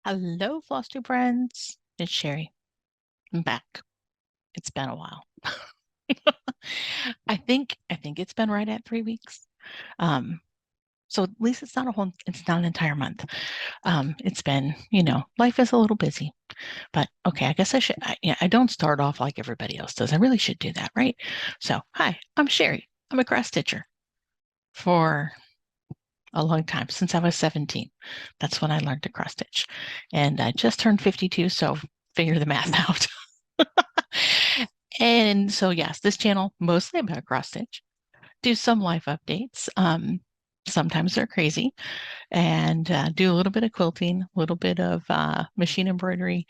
Hello, Foster friends. It's Sherry. I'm back. It's been a while. I think it's been right at 3 weeks. Um, so at least it's not an entire month. It's been, life is a little busy, but okay, I guess I don't start off like everybody else does. I really should do that, right? So, hi, I'm Sherry. I'm a cross stitcher for a long time, since I was 17. That's when I learned to cross stitch. And I just turned 52, so figure the math out. And so, yes, this channel mostly about cross stitch. Do some life updates. Sometimes they're crazy, and do a little bit of quilting, a little bit of machine embroidery,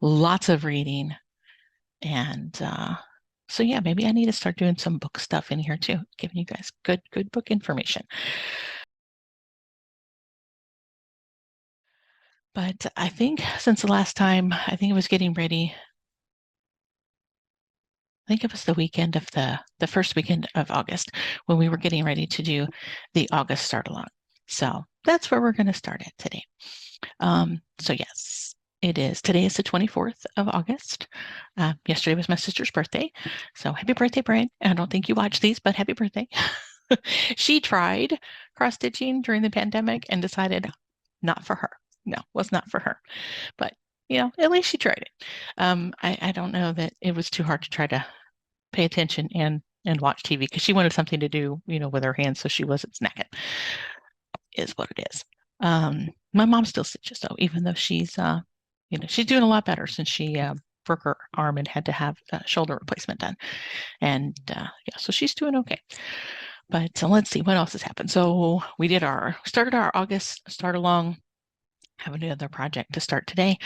lots of reading, and so yeah, maybe I need to start doing some book stuff in here too, giving you guys good book information. But I think since the last time, I think it was getting ready. I think it was the weekend of the first weekend of August when we were getting ready to do the August start along. So that's where we're going to start at today. So yes, it is. Today is the 24th of August. Yesterday was my sister's birthday. So happy birthday, Brian. I don't think you watch these, but happy birthday. She tried cross stitching during the pandemic and decided not for her. No, was not for her. But at least she tried it. I don't know that it was too hard to try to pay attention and watch TV because she wanted something to do, with her hands, so she wasn't snacking. Is what it is. My mom still stitches though, even though she's doing a lot better since she broke her arm and had to have a shoulder replacement done. And yeah, so she's doing okay. But let's see what else has happened. So we started our August start along. Have another project to start today.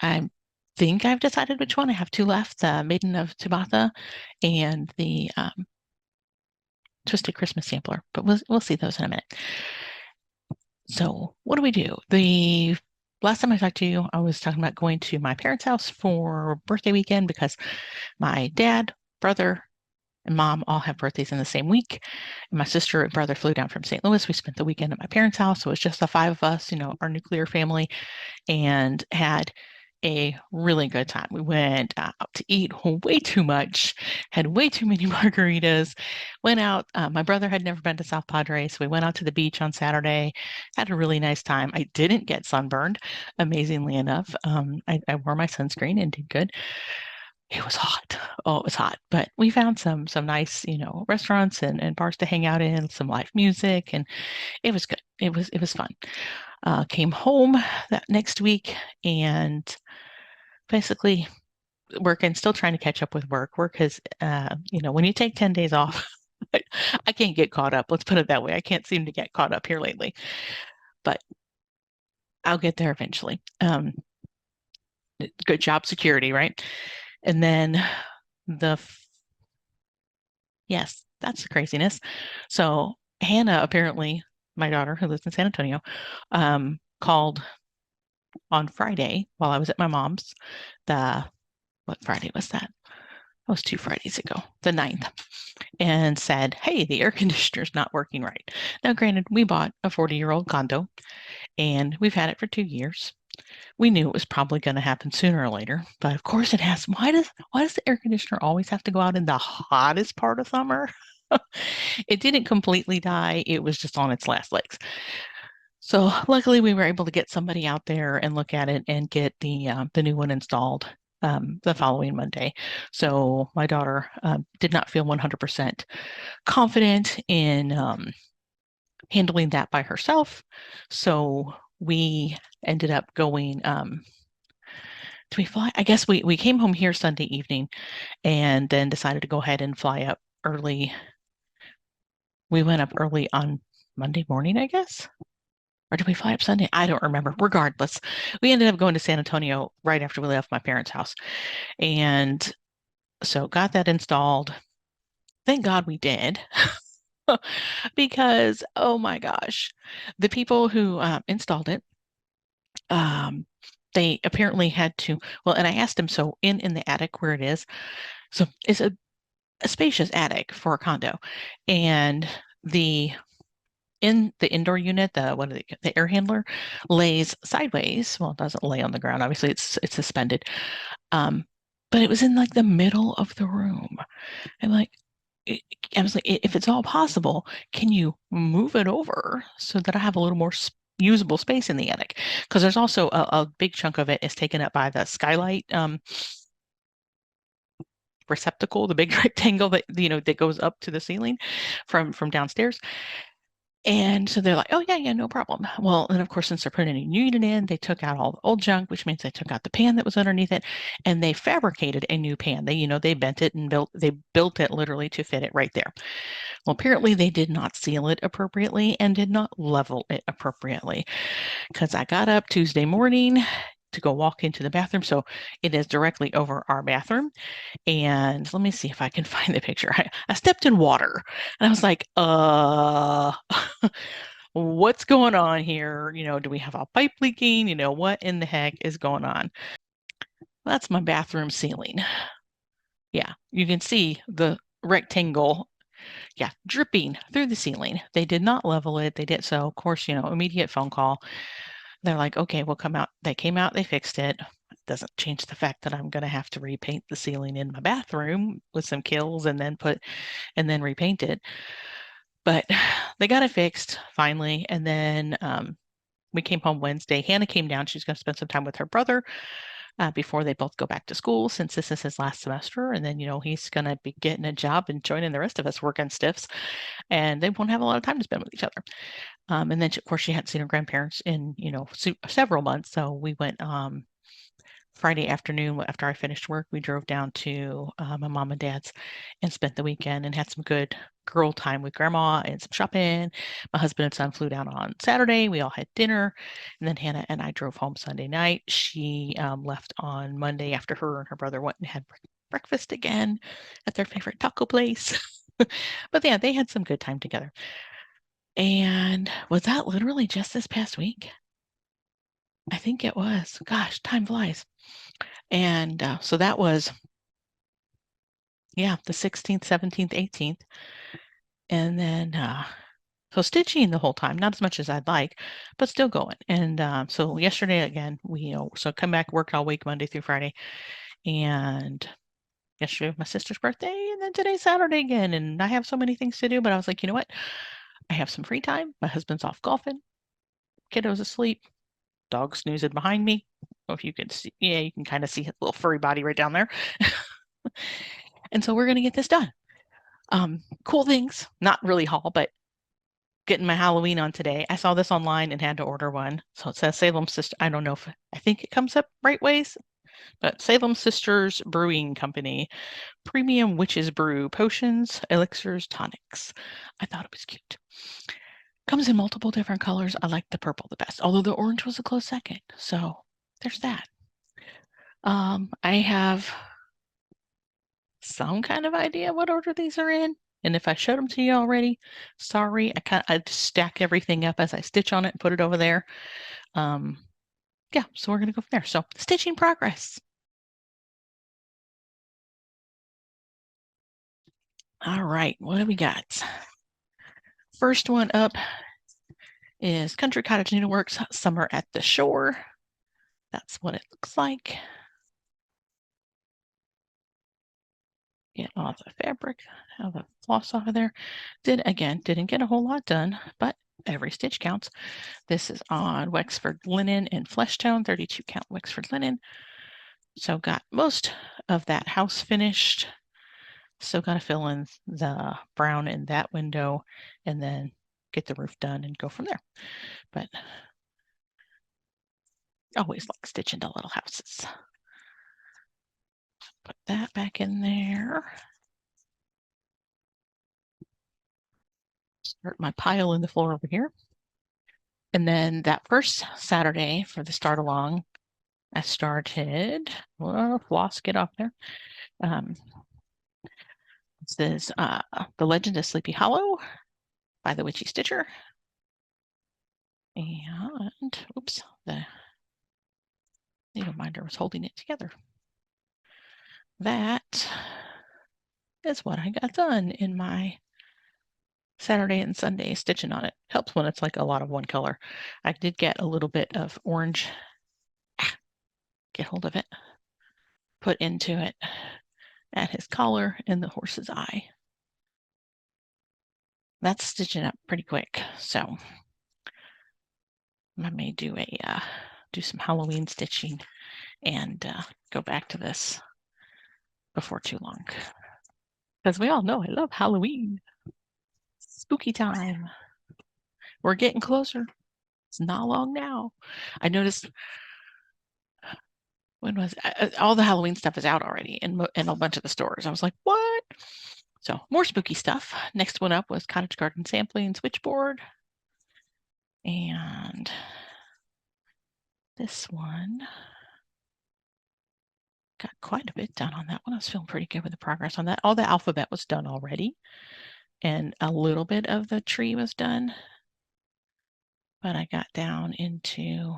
I think I've decided which one. I have two left: the Maiden of Tubatha and the Twisted Christmas Sampler. But we'll see those in a minute. So what do we do? The last time I talked to you, I was talking about going to my parents' house for birthday weekend because my dad, brother, and mom all have birthdays in the same week. And my sister and brother flew down from St. Louis. We spent the weekend at my parents' house. So it was just the five of us, our nuclear family, and had a really good time. We went out to eat way too much, had way too many margaritas, went out. My brother had never been to South Padre, so we went out to the beach on Saturday, had a really nice time. I didn't get sunburned, amazingly enough. I wore my sunscreen and did good. It was hot. Oh, it was hot. But we found some nice, restaurants and bars to hang out in, some live music, and it was good. It was fun. Came home that next week and basically working, still trying to catch up with work. Work has, when you take 10 days off, I can't get caught up. Let's put it that way. I can't seem to get caught up here lately, but I'll get there eventually. Good job security, right? And then the, yes, that's the craziness. So Hannah, apparently, my daughter who lives in San Antonio, called on Friday while I was at my mom's. What Friday was that? That was 2 Fridays ago, the 9th, and said, hey, the air conditioner's not working right. Now, granted, we bought a 40-year-old condo and we've had it for 2 years. We knew it was probably going to happen sooner or later, but of course it has. Why does the air conditioner always have to go out in the hottest part of summer? It didn't completely die. It was just on its last legs. So luckily we were able to get somebody out there and look at it and get the new one installed the following Monday. So my daughter did not feel 100% confident in handling that by herself. So we ended up going. Do we fly? I guess we came home here Sunday evening and then decided to go ahead and fly up early. We went up early on Monday morning, I guess. Or did we fly up Sunday? I don't remember. Regardless, we ended up going to San Antonio right after we left my parents' house. And so got that installed. Thank God we did. Because, oh my gosh, the people who installed it, um, they apparently had to, well, and I asked them, so in the attic where it is, so it's a spacious attic for a condo. And the in the indoor unit, the air handler lays sideways. Well, it doesn't lay on the ground. Obviously, it's suspended. Um, but it was in like the middle of the room. I'm like, I was like, if it's all possible, can you move it over so that I have a little more usable space in the attic? Because there's also a big chunk of it is taken up by the skylight receptacle, the big rectangle that that goes up to the ceiling from downstairs. And so they're like, oh, yeah, no problem. Well, and of course, since they're putting a new unit in, they took out all the old junk, which means they took out the pan that was underneath it, and they fabricated a new pan. They bent it and built it literally to fit it right there. Well, apparently they did not seal it appropriately and did not level it appropriately, because I got up Tuesday morning to go walk into the bathroom. So it is directly over our bathroom. And let me see if I can find the picture. I stepped in water and I was like, what's going on here? Do we have a pipe leaking? What in the heck is going on? That's my bathroom ceiling. Yeah, you can see the rectangle, yeah, dripping through the ceiling. They did not level it. They did. So, of course, immediate phone call. They're like, okay, we'll come out. They came out, they fixed it. It doesn't change the fact that I'm going to have to repaint the ceiling in my bathroom with some kills and then repaint it. But they got it fixed finally. And then we came home Wednesday. Hannah came down. She's going to spend some time with her brother before they both go back to school, since this is his last semester. And then, he's going to be getting a job and joining the rest of us working stiffs. And they won't have a lot of time to spend with each other. And then, of course, she hadn't seen her grandparents in, several months. So we went Friday afternoon after I finished work. We drove down to my mom and dad's and spent the weekend and had some good girl time with grandma and some shopping. My husband and son flew down on Saturday. We all had dinner. And then Hannah and I drove home Sunday night. She left on Monday after her and her brother went and had breakfast again at their favorite taco place. But yeah, they had some good time together. And was that literally just this past week? I think it was. Gosh, time flies. And so that was, yeah, the 16th, 17th, 18th. And then, so stitching the whole time, not as much as I'd like, but still going. And so yesterday again, so come back, work all week, Monday through Friday. And yesterday was my sister's birthday. And then today's Saturday again. And I have so many things to do, but I was like, you know what? I have some free time. My husband's off golfing. Kiddo's asleep. Dog snoozing behind me. If you can see, yeah, you can kind of see his little furry body right down there. And so we're going to get this done. Cool things, not really haul, but getting my Halloween on today. I saw this online and had to order one. So it says Salem Sister. I don't know if I think it comes up right ways, but Salem Sisters Brewing Company, premium witches brew potions, elixirs, tonics. I thought it was cute. Comes in multiple different colors. I like the purple the best, although the orange was a close second. So there's that. I have some kind of idea what order these are in. And if I showed them to you already, sorry. I stack everything up as I stitch on it and put it over there. Yeah, so we're gonna go from there. So stitching progress. All right, what do we got? First one up is Country Cottage Needleworks Summer at the Shore. That's what it looks like. Get all the fabric, have the floss off of there. Didn't get a whole lot done, but every stitch counts. This is on Wexford linen and flesh tone, 32 count Wexford linen. So got most of that house finished. Still got to fill in the brown in that window and then get the roof done and go from there. But always like stitching the little houses. Put that back in there. Start my pile in the floor over here. And then that first Saturday for the start along, I started, well, floss, get off there. This is The Legend of Sleepy Hollow by the Witchy Stitcher. And, oops, the needle minder was holding it together. That is what I got done in my Saturday and Sunday stitching on it. Helps when it's like a lot of one color. I did get a little bit of orange, get hold of it, put into it at his collar and the horse's eye. That's stitching up pretty quick. So I may do some Halloween stitching and go back to this before too long. Because we all know I love Halloween. Spooky time. We're getting closer. It's not long now. I noticed when was all the Halloween stuff is out already in a bunch of the stores. I was like, what? So more spooky stuff. Next one up was Cottage Garden Sampling Switchboard. And this one got quite a bit done on that one. I was feeling pretty good with the progress on that. All the alphabet was done already. And a little bit of the tree was done. But I got down into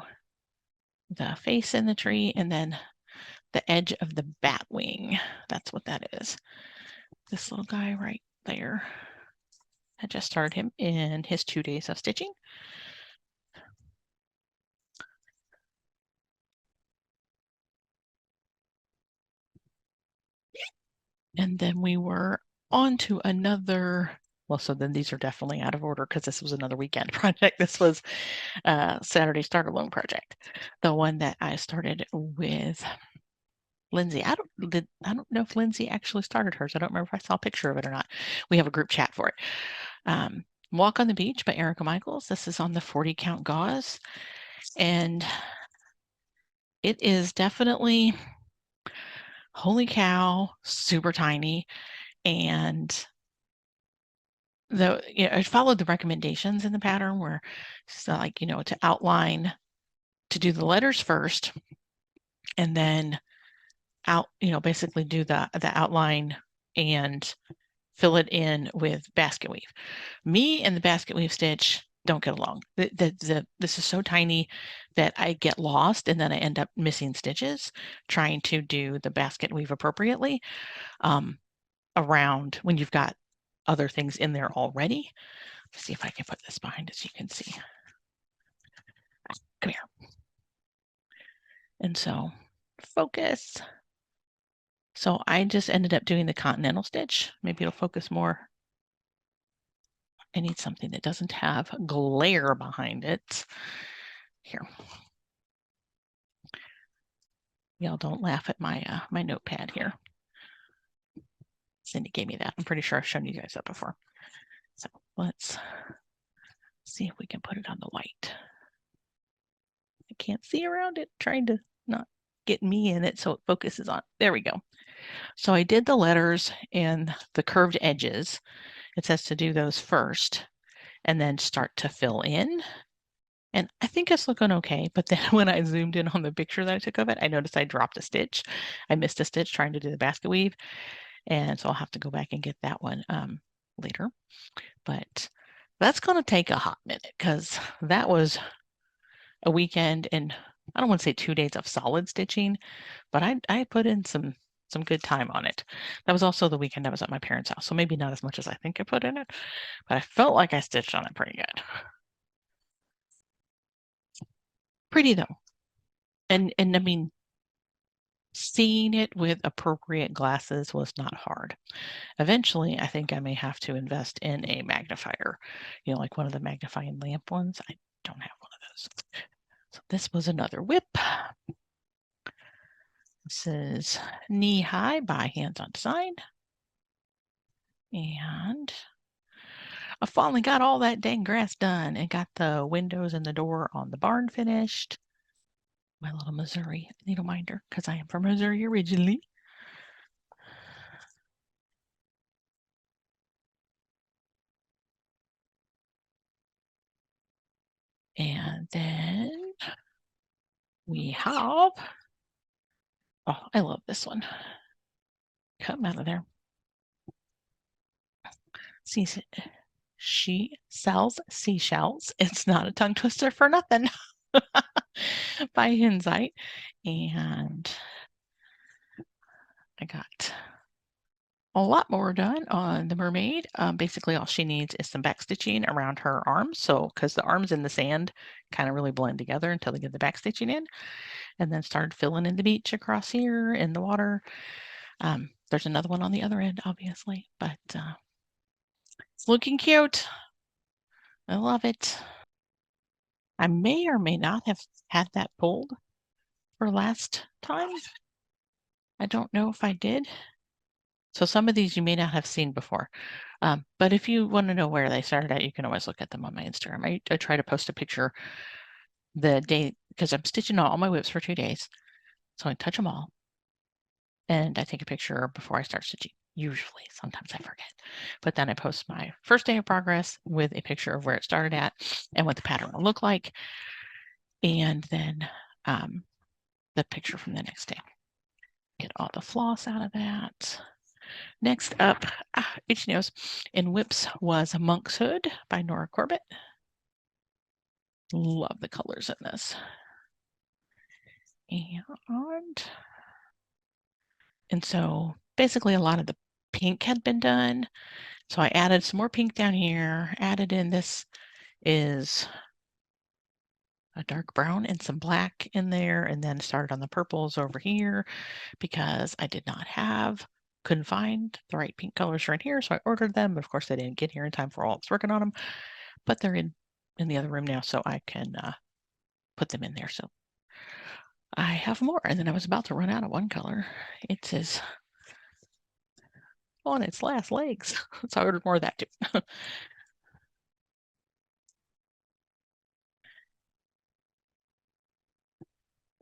the face in the tree and then the edge of the bat wing. That's what that is. This little guy right there. I just started him in his 2 days of stitching. And then we were on to another, well, so then these are definitely out of order because this was another weekend project. This was Saturday Start Alone project. The one that I started with Lindsay. I don't know if Lindsay actually started hers. I don't remember if I saw a picture of it or not. We have a group chat for it. Walk on the Beach by Erica Michaels. This is on the 40 count gauze. And it is definitely, holy cow, super tiny. And I followed the recommendations in the pattern where it's like, to outline, to do the letters first, and then basically do the outline and fill it in with basket weave. Me and the basket weave stitch don't get along. This is so tiny that I get lost and then I end up missing stitches trying to do the basket weave appropriately around when you've got other things in there already. Let's see if I can put this behind as you can see. Come here. And so focus. So I just ended up doing the continental stitch. Maybe it'll focus more. I need something that doesn't have glare behind it. Here. Y'all don't laugh at my my notepad here. Cindy gave me that. I'm pretty sure I've shown you guys that before. So let's see if we can put it on the white. I can't see around it, trying to not get me in it so it focuses on. There we go. So I did the letters and the curved edges. It says to do those first and then start to fill in. And I think it's looking okay, but then when I zoomed in on the picture that I took of it, I noticed I dropped a stitch. I missed a stitch trying to do the basket weave. And so I'll have to go back and get that one later. But that's going to take a hot minute because that was a weekend and I don't want to say 2 days of solid stitching, but I put in some good time on it. That was also the weekend I was at my parents' house, so maybe not as much as I think I put in it, but I felt like I stitched on it pretty good. Pretty though. And I mean, seeing it with appropriate glasses was not hard. Eventually, I think I may have to invest in a magnifier, like one of the magnifying lamp ones. I don't have one of those. So this was another whip. This is Knee High by Hands on Design. And I finally got all that dang grass done and got the windows and the door on the barn finished. My little Missouri needle minder, because I am from Missouri originally. And then we have, oh, I love this one. Come out of there. See, she sells seashells. It's not a tongue twister for nothing. By Hinsight. And I got a lot more done on the mermaid. Basically, all she needs is some back stitching around her arms. So, because the arms in the sand kind of really blend together until they get the back stitching in, and then started filling in the beach across here in the water. There's another one on the other end, obviously, but it's looking cute. I love it. I may or may not have had that pulled for last time. I don't know if I did. So some of these you may not have seen before. But if you want to know where they started at, you can always look at them on my Instagram. I try to post a picture the day because I'm stitching all my whips for 2 days. So I touch them all. And I take a picture before I start stitching. Usually, sometimes I forget. But then I post my first day of progress with a picture of where it started at and what the pattern will look like. And then the picture from the next day. Get all the floss out of that. Next up, itchy nose in whips was Monk's Hood by Nora Corbett. Love the colors in this. And so basically a lot of the pink had been done. So I added some more pink down here, added in this is a dark brown and some black in there, and then started on the purples over here because I couldn't find the right pink colors right here. So I ordered them, but of course they didn't get here in time for all I was working on them, but they're in the other room now, so I can put them in there. So I have more, and then I was about to run out of one color. It says on its last legs. So I ordered more of that too.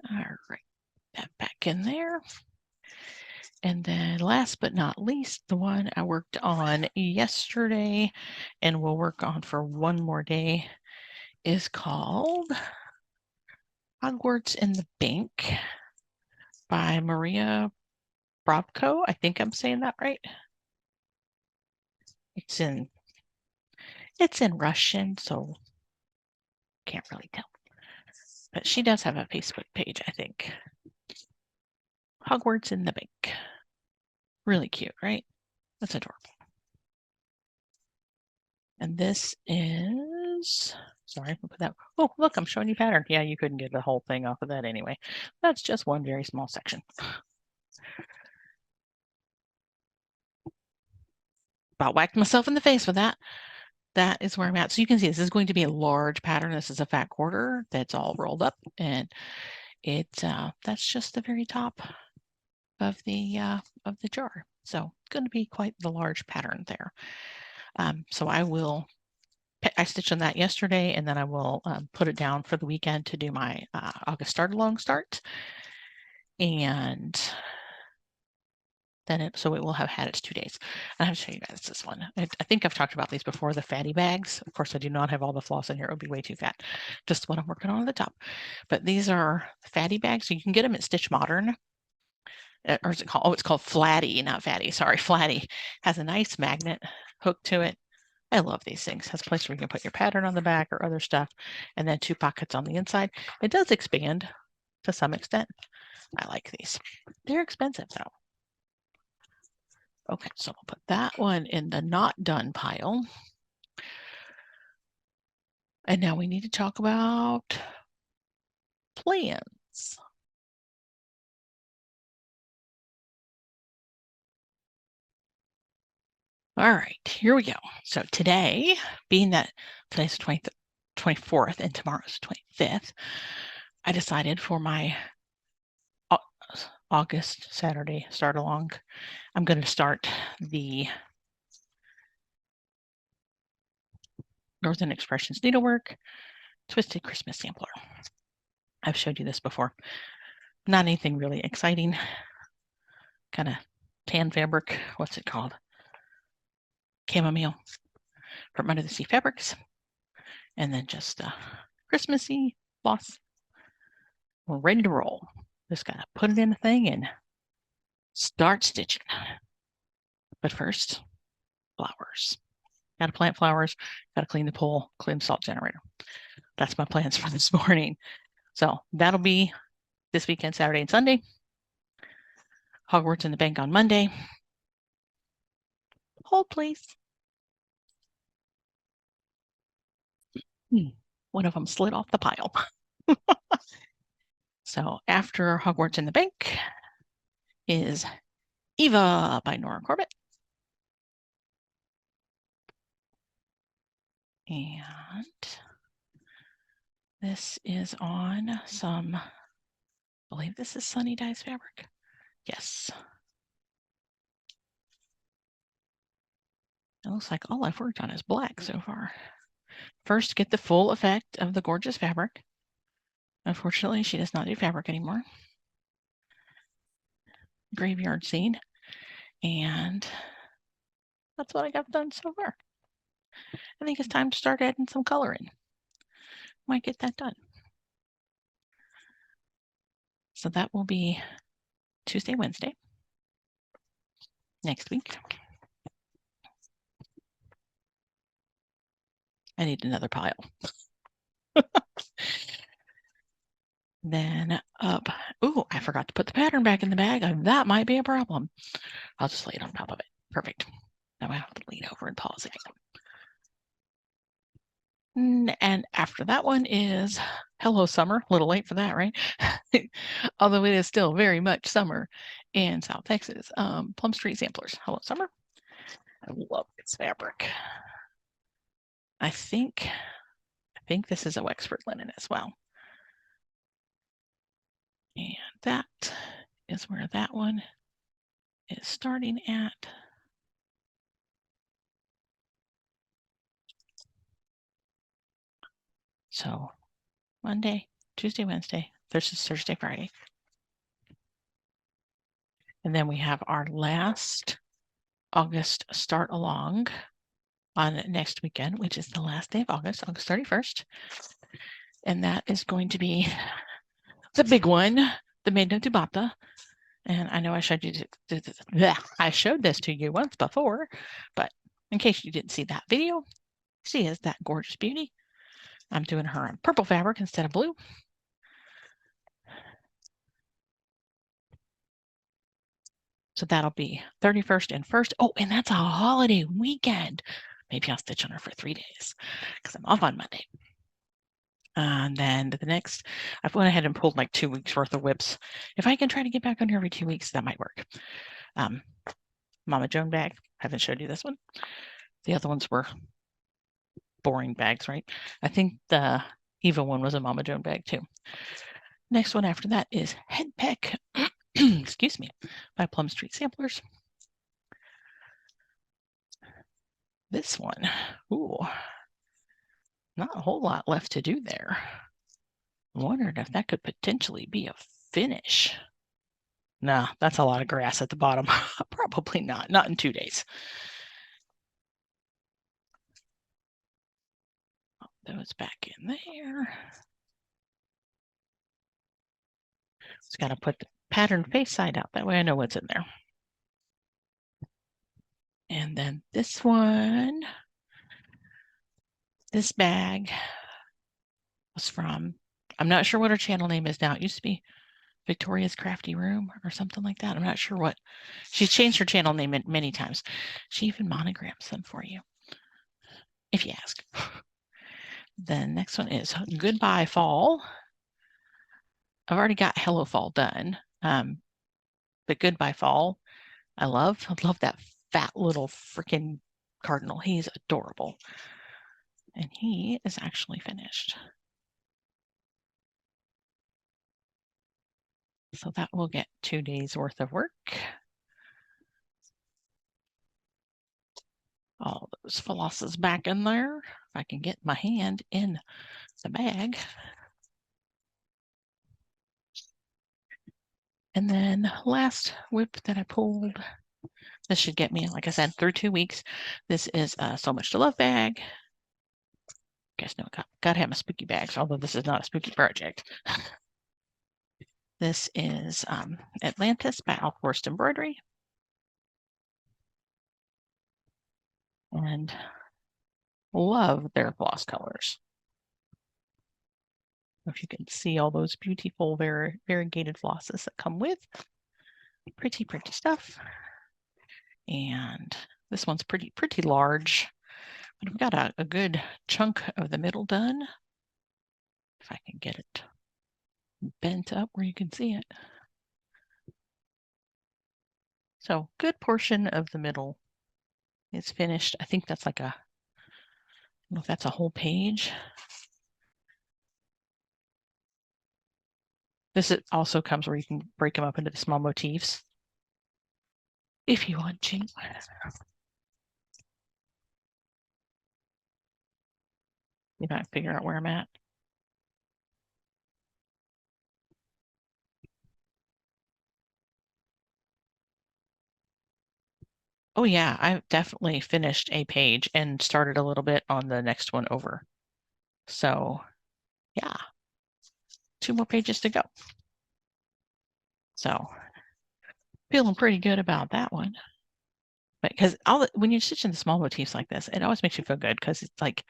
All right, that back in there. And then last but not least, the one I worked on yesterday and will work on for one more day is called Hogwarts in the Bank by Maria Brodko. I think I'm saying that right. It's in Russian, so can't really tell. But she does have a Facebook page, I think. Hogwarts in the Bank. Really cute, right? That's adorable. And this is, sorry, we'll put that. Oh, look, I'm showing you pattern. Yeah, you couldn't get the whole thing off of that anyway. That's just one very small section. About whacked myself in the face with that. That is where I'm at. So you can see this is going to be a large pattern. This is a fat quarter that's all rolled up, and that's just the very top of the jar. So it's going to be quite the large pattern there. So I stitched on that yesterday, and then I will put it down for the weekend to do my August start along start. And then so it will have had its 2 days. I have to show you guys this one. I think I've talked about these before, the fatty bags. Of course, I do not have all the floss in here. It would be way too fat. Just what I'm working on at the top. But these are fatty bags. So you can get them at Stitch Modern. Or is it called? Oh, it's called Flatty, not Fatty. Sorry, Flatty. Has a nice magnet hook to it. I love these things. Has a place where you can put your pattern on the back or other stuff, and then 2 pockets on the inside. It does expand to some extent. I like these. They're expensive though. Okay, so we'll put that one in the not done pile. And now we need to talk about plans. All right, here we go. So today, being that today's the 24th and tomorrow's 25th, I decided for my August Saturday start along, I'm going to start the Northern Expressions Needlework Twisted Christmas Sampler. I've showed you this before. Not anything really exciting. Kind of tan fabric. What's it called? Chamomile from Under the Sea Fabrics. And then just Christmassy floss. We're ready to roll. Just gotta put it in the thing and start stitching. But first, flowers. Gotta plant flowers, gotta clean the pool, clean the salt generator. That's my plans for this morning. So that'll be this weekend, Saturday and Sunday. Hogwarts in the Bank on Monday. Hold, please. One of them slid off the pile. So after Hogwarts in the Bank is Eva by Nora Corbett. And this is on some, I believe this is Sunny Dyes fabric. Yes. It looks like all I've worked on is black so far. First, get the full effect of the gorgeous fabric. Unfortunately, she does not do fabric anymore. Graveyard scene. And that's what I got done so far. I think it's time to start adding some color in. Might get that done. So that will be Tuesday, Wednesday next week. I need another pile. Then up. Ooh, I forgot to put the pattern back in the bag. That might be a problem. I'll just lay it on top of it. Perfect. Now I have to lean over and pause again. And after that one is Hello Summer. A little late for that, right? Although it is still very much summer in South Texas. Plum Street Samplers. Hello Summer. I love this fabric. I think this is a Wexford linen as well. And that is where that one is starting at. So Monday, Tuesday, Wednesday, Thursday, Friday. And then we have our last August start along on next weekend, which is the last day of August, August 31st. And that is going to be the big one, the Maiden of Tubata. And I know I showed this to you once before, but in case you didn't see that video, she is that gorgeous beauty. I'm doing her on purple fabric instead of blue. So that'll be 31st and 1st. Oh, and that's a holiday weekend. Maybe I'll stitch on her for 3 days because I'm off on Monday. And then the next, I've went ahead and pulled like 2 weeks worth of whips. If I can try to get back on here every 2 weeks, that might work. Mama Joan bag. Haven't showed you this one. The other ones were boring bags, right? I think the Eva one was a Mama Joan bag too. Next one after that is Head Peck, excuse me, by Plum Street Samplers. This one, ooh, not a whole lot left to do there. I wondered if that could potentially be a finish. Nah, that's a lot of grass at the bottom. Probably not in 2 days. Put those back in there. Just got to put the pattern face side out. That way I know what's in there. And then this one, this bag was from, I'm not sure what her channel name is now. It used to be Victoria's Crafty Room or something like that. I'm not sure what. She's changed her channel name many times. She even monograms them for you, if you ask. The next one is Goodbye Fall. I've already got Hello Fall done, but Goodbye Fall, I love that fat little freaking cardinal. He's adorable. And he is actually finished. So that will get 2 days worth of work. All those flosses back in there. If I can get my hand in the bag. And then last whip that I pulled, this should get me, like I said, through 2 weeks. This is a So Much to Love bag. Guys know, gotta have my spooky bags, although this is not a spooky project. This is Atlantis by Alforst Embroidery. And love their floss colors. If you can see all those beautiful variegated flosses that come with. Pretty stuff. And This one's pretty large, but I've got a good chunk of the middle done. If I can get it bent up where you can see it. So good portion of the middle is finished. I think that's like I don't know if that's a whole page. This also comes where you can break them up into the small motifs if you want to. You might figure out where I'm at. Oh yeah, I've definitely finished a page and started a little bit on the next one over. So yeah, 2 more pages to go. So feeling pretty good about that one. But because when you're stitching the small motifs like this, it always makes you feel good because it's like,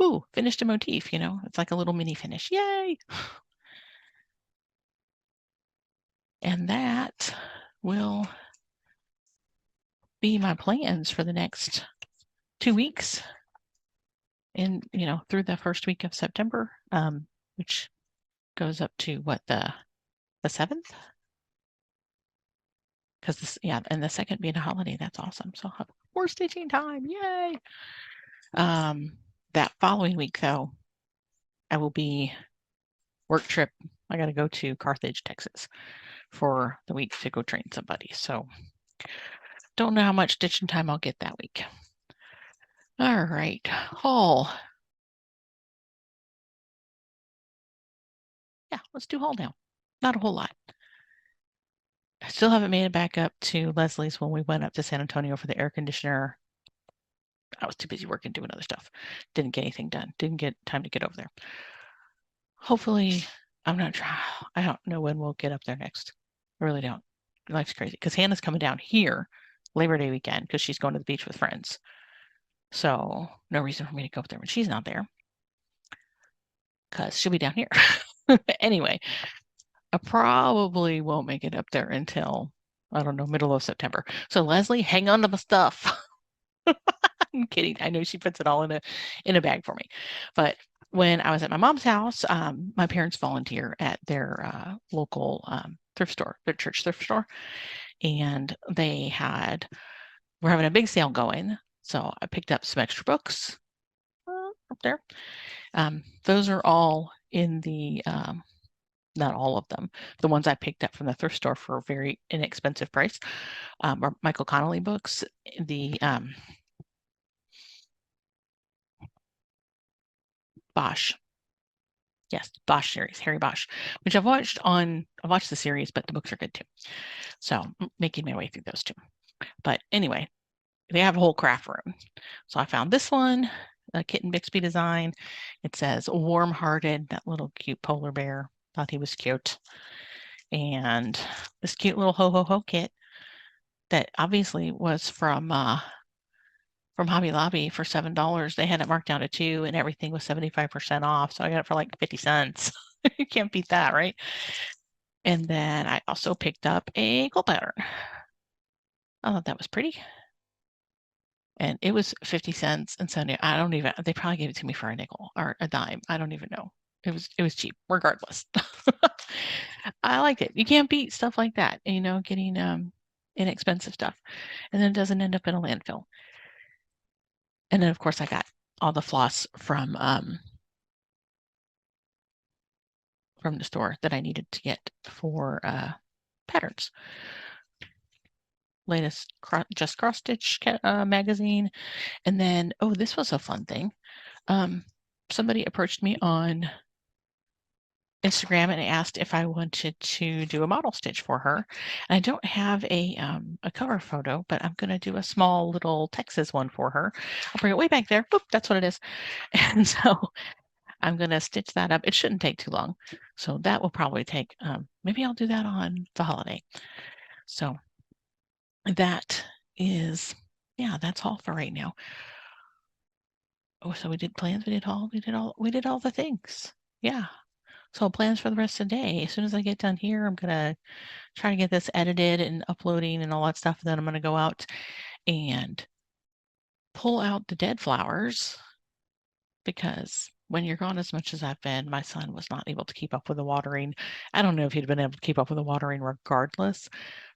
ooh, finished a motif, you know? It's like a little mini finish. Yay! And that will be my plans for the next 2 weeks and, through the first week of September, which goes up to what, the 7th? Because this, yeah, and the second being a holiday, that's awesome. So I'll have more stitching time. Yay! That following week, though, I will be work trip. I got to go to Carthage, Texas for the week to go train somebody. So don't know how much stitching time I'll get that week. All right, haul. Yeah, let's do haul now. Not a whole lot. I still haven't made it back up to Leslie's when we went up to San Antonio for the air conditioner. I was too busy working, doing other stuff. Didn't get anything done. Didn't get time to get over there. Hopefully, I'm not trying. I don't know when we'll get up there next. I really don't. Life's crazy because Hannah's coming down here Labor Day weekend because she's going to the beach with friends. So no reason for me to go up there when she's not there because she'll be down here. Anyway, I probably won't make it up there until, I don't know, middle of September. So Leslie, hang on to my stuff. I'm kidding. I know she puts it all in a bag for me. But when I was at my mom's house, my parents volunteer at their local thrift store, their church thrift store, and we're having a big sale going. So I picked up some extra books up there. Those are all in the not all of them. The ones I picked up from the thrift store for a very inexpensive price are Michael Connolly books. The Bosch. Yes, Bosch series, Harry Bosch, which I've watched the series, but the books are good too. So making my way through those two. But anyway, they have a whole craft room. So I found this one, a Kitten Bixby design. It says warm-hearted, that little cute polar bear. Thought he was cute. And this cute little ho ho ho kit that obviously was from Hobby Lobby for $7. They had it marked down to $2 and everything was 75% off. So I got it for like 50 cents. You can't beat that, right? And then I also picked up a gold pattern. I thought that was pretty. And it was 50 cents. And so they probably gave it to me for a nickel or a dime. I don't even know. It was cheap regardless. I liked it. You can't beat stuff like that, getting inexpensive stuff. And then it doesn't end up in a landfill. And then of course I got all the floss from the store that I needed to get for patterns. Latest Just Cross Stitch magazine. And then, oh, this was a fun thing. Somebody approached me on Instagram and asked if I wanted to do a model stitch for her. And I don't have a cover photo, but I'm going to do a small little Texas one for her. I'll bring it way back there. Boop, that's what it is. And so I'm going to stitch that up. It shouldn't take too long. So that will probably take, maybe I'll do that on the holiday. So that is, yeah, that's all for right now. Oh, so we did plans, we did all the things. Yeah. So plans for the rest of the day. As soon as I get done here, I'm going to try to get this edited and uploading and all that stuff. Then I'm going to go out and pull out the dead flowers because when you're gone as much as I've been, my son was not able to keep up with the watering. I don't know if he'd been able to keep up with the watering regardless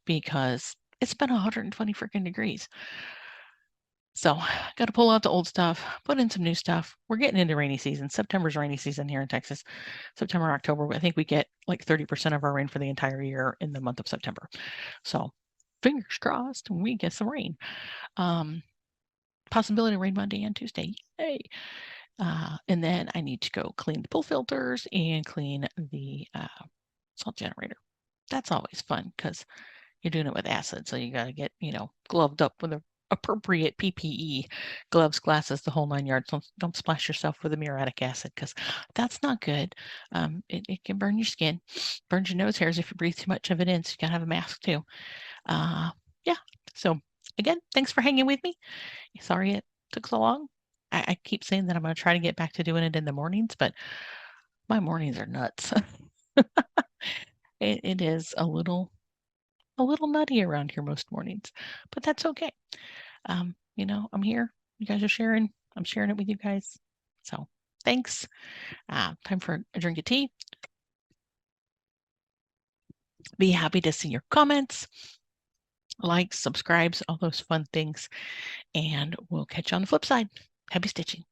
because it's been 120 freaking degrees. So got to pull out the old stuff, put in some new stuff. We're getting into rainy season. September's rainy season here in Texas. September, October. I think we get like 30% of our rain for the entire year in the month of September. So fingers crossed we get some rain. Possibility of rain Monday and Tuesday. Yay. And then I need to go clean the pool filters and clean the salt generator. That's always fun because you're doing it with acid. So you got to get, gloved up with the appropriate PPE, gloves, glasses, the whole 9 yards. Don't splash yourself with the muriatic acid because that's not good. It can burn your skin, burns your nose hairs if you breathe too much of it in. So you got to have a mask too. Yeah. So again, thanks for hanging with me. Sorry it took so long. I keep saying that I'm going to try to get back to doing it in the mornings, but my mornings are nuts. It is a little nutty around here most mornings, but that's okay. I'm here. You guys are sharing. I'm sharing it with you guys. So thanks. Time for a drink of tea. Be happy to see your comments, likes, subscribes, all those fun things. And we'll catch you on the flip side. Happy stitching.